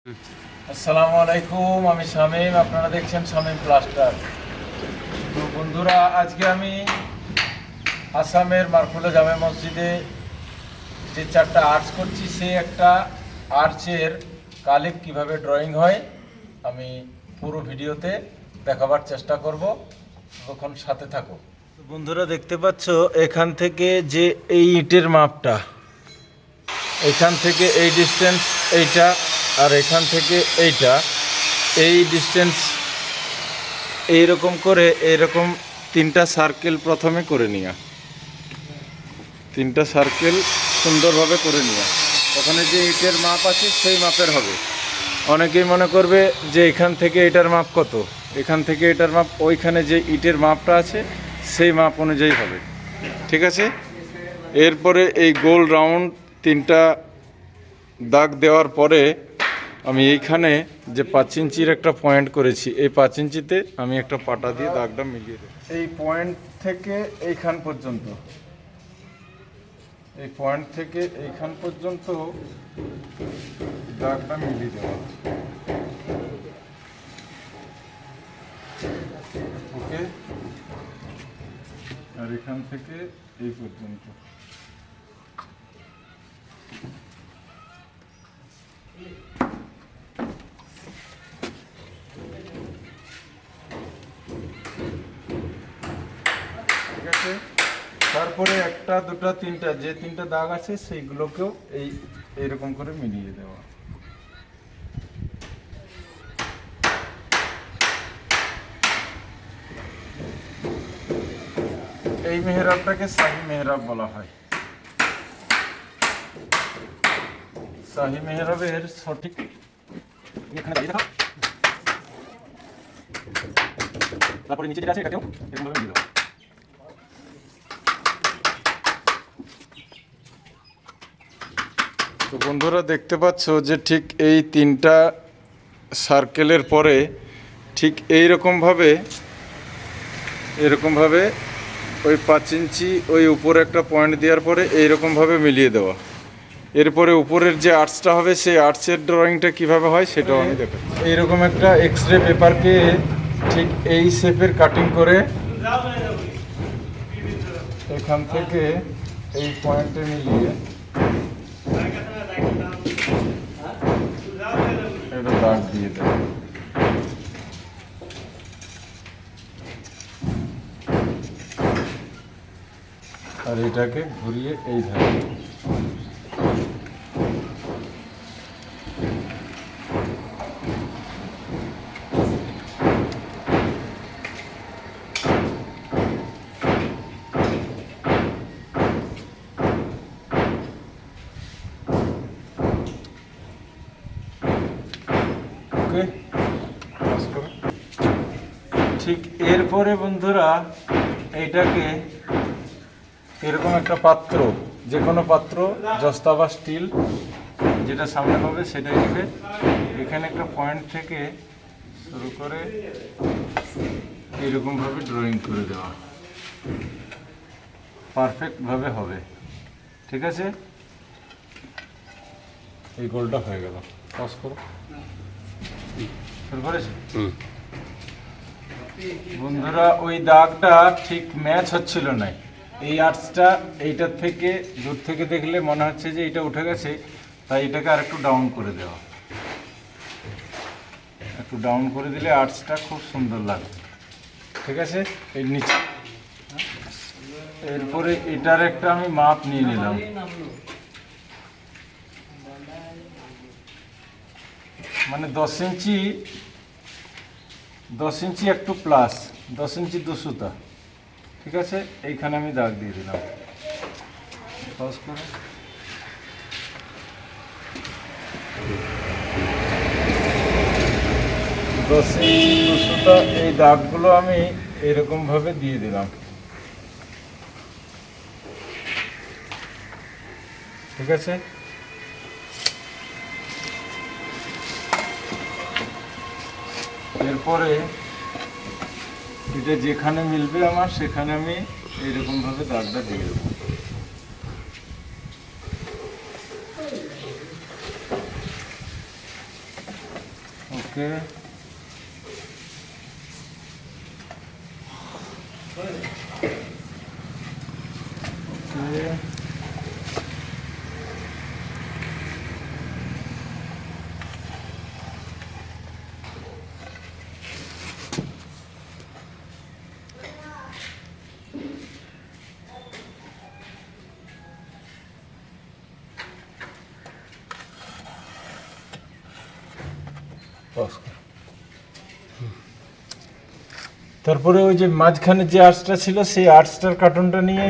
আসসালামু আলাইকুম, আমি শামীম। আপনারা দেখছেন শামীম প্লাস্টার। তো বন্ধুরা, আজকে আমি আসামের মারকুলা জামে মসজিদে যে 4টা আর্চ করছি, সেই একটা আর্চের কালিপ কিভাবে ড্রয়িং হয় আমি পুরো ভিডিওতে দেখাবার চেষ্টা করব। তখন সাথে থাকো। বন্ধুরা, দেখতে পাচ্ছ এখান থেকে যে এই ইটের মাপটা, এখান থেকে এই ডিস্টেন্স এইটা, আর এখান থেকে এইটা, এই ডিস্টেন্স এইরকম করে এইরকম 3টা সার্কেল প্রথমে করে নিয়া, 3টা সার্কেল সুন্দরভাবে করে নিয়া। ওখানে যে ইটের মাপ আছে সেই মাপের হবে। অনেকেই মনে করবে যে এখান থেকে এটার মাপ কত, এখান থেকে এটার মাপ, ওইখানে যে ইটের মাপটা আছে সেই মাপ অনুযায়ী হবে। ঠিক আছে। এরপরে এই গোল রাউন্ড 3টা দাগ দেওয়ার পরে আমি এইখানে যে 5 ইঞ্চির একটা পয়েন্ট করেছি, এই 5 ইঞ্চিতে আমি একটা পাটা দিয়ে দাগটা মিলিয়ে দেব। এই পয়েন্ট থেকে এইখান পর্যন্ত, এই পয়েন্ট থেকে এইখান পর্যন্ত দাগটা মিলিয়ে দেওয়া। ওকে। আর এখান থেকে এই পর্যন্ত। ঠিক আছে। তারপরে 1টা 2টা 3টা যে 3টা দাগ আছে সেইগুলোকেও এইরকম করে মিলিয়ে দেওয়া। এই মেহরাবটাকে শাহী মেহরাব বলা হয়। শাহী মেহরাবের সঠিক এখানে দাঁড়িয়ে দেখো। তারপরে নিচে যেটা আছে এটাকেও এরকমভাবে মিলিয়ে দেওয়া। তো বন্ধুরা, দেখতে পাচ্ছ যে ঠিক এই 3টা সার্কেলের পরে ঠিক এরকমভাবে ওই 5 ইঞ্চি ওই উপরে একটা পয়েন্ট দেওয়ার পরে এইরকমভাবে মিলিয়ে দেওয়া। এরপরে উপরের যে আর্চটা হবে সেই আর্চের ড্রয়িংটা কিভাবে হয় সেটাও আমি দেখাচ্ছি। এইরকম একটা এক্সরে পেপারকে ঠিক এই শেপের কাটিং করে এখান থেকে এই পয়েন্টে মিলিয়ে এটা দাগ দিয়ে দেব। আর এটাকে ঘুরিয়ে এই ধারে। ওকে। ঠিক এরপরে বন্ধুরা, এইটাকে এরকম একটা পাত্র, যে কোনো পাত্র, জস্তা বা স্টিল, যেটা সামনে হবে সেটাই রেখে এখানে একটা পয়েন্ট থেকে শুরু করে এইরকমভাবে ড্রয়িং করে দেওয়া। পারফেক্টভাবে হবে। ঠিক আছে। এই গোলটা হয়ে গেল। পজ করো। শুরু করেছি। বন্ধুরা, ওই দাগটা ঠিক ম্যাচ হচ্ছিল না। এই আর্চটা এইটার থেকে দূর থেকে দেখলে মনে হচ্ছে যে এটা উঠে গেছে, তাই এটাকে আর একটু ডাউন করে দেওয়া। একটু ডাউন করে দিলে আর্চটা খুব সুন্দর লাগে। ঠিক আছে। এই নিচে এরপরে এটার একটা আমি মাপ নিয়ে নিলাম। মানে 10 ইঞ্চি একটু প্লাস, 10 ইঞ্চি 2 সুতা। ঠিক আছে। এইখানে আমি দাগ দিয়ে দিলাম। পজ করে। দশ ইঞ্চি 2 সুতা, এই দাগগুলো আমি এরকমভাবে দিয়ে দিলাম। ঠিক আছে। এরপরে এটা যেখানে মিলবে আমার সেখানে আমি এইরকমভাবে দাগটা দিয়ে দেবো। ওকে, ওকে, তারপরে ওই যে মাঝখানে যে আর্টসটা ছিল সেই আর্টসটার কার্টুনটা নিয়ে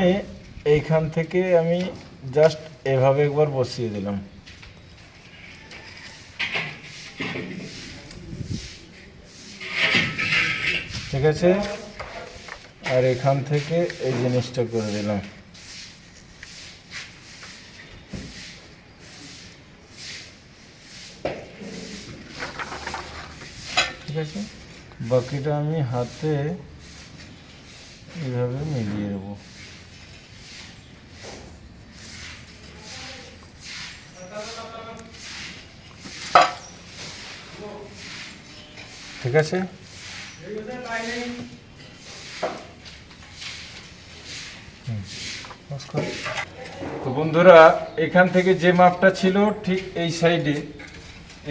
এইখান থেকে আমি জাস্ট এভাবে একবার বসিয়ে দিলাম। ঠিক আছে, আর এখান থেকে এই জিনিসটা করে দিলাম। ঠিক আছে, বাকিটা আমি হাতে এইভাবে মিলিয়ে দেবো। ঠিক আছে, তো বন্ধুরা এখান থেকে যে মাপটা ছিল ঠিক এই সাইডে,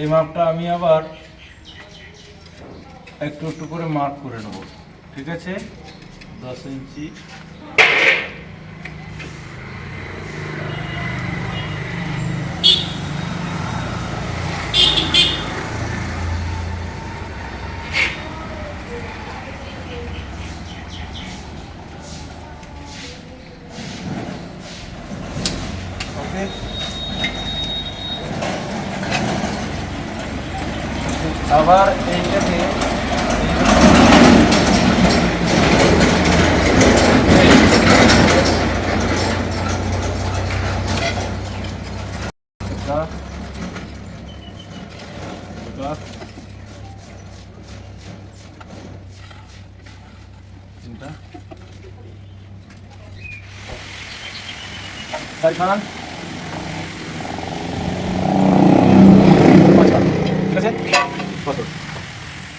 এই মাপটা আমি আবার একটু একটু করে মার্ক করে নেব। ঠিক আছে, 10 ইঞ্চি, ওকে। আবার এইটাকে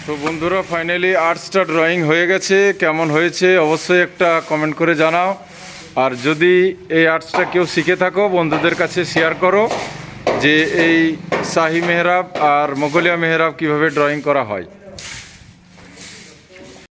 তো বন্ধুরা ফাইনালি আর্টসটা ড্রয়িং হয়ে গেছে। কেমন হয়েছে অবশ্যই একটা কমেন্ট করে জানাও। আর যদি এই আর্টসটা কেউ শিখে থাকো বন্ধুদের কাছে শেয়ার করো যে এই শাহী মেহরাব আর মোগলিয়া মেহরাব কীভাবে ড্রয়িং করা হয়।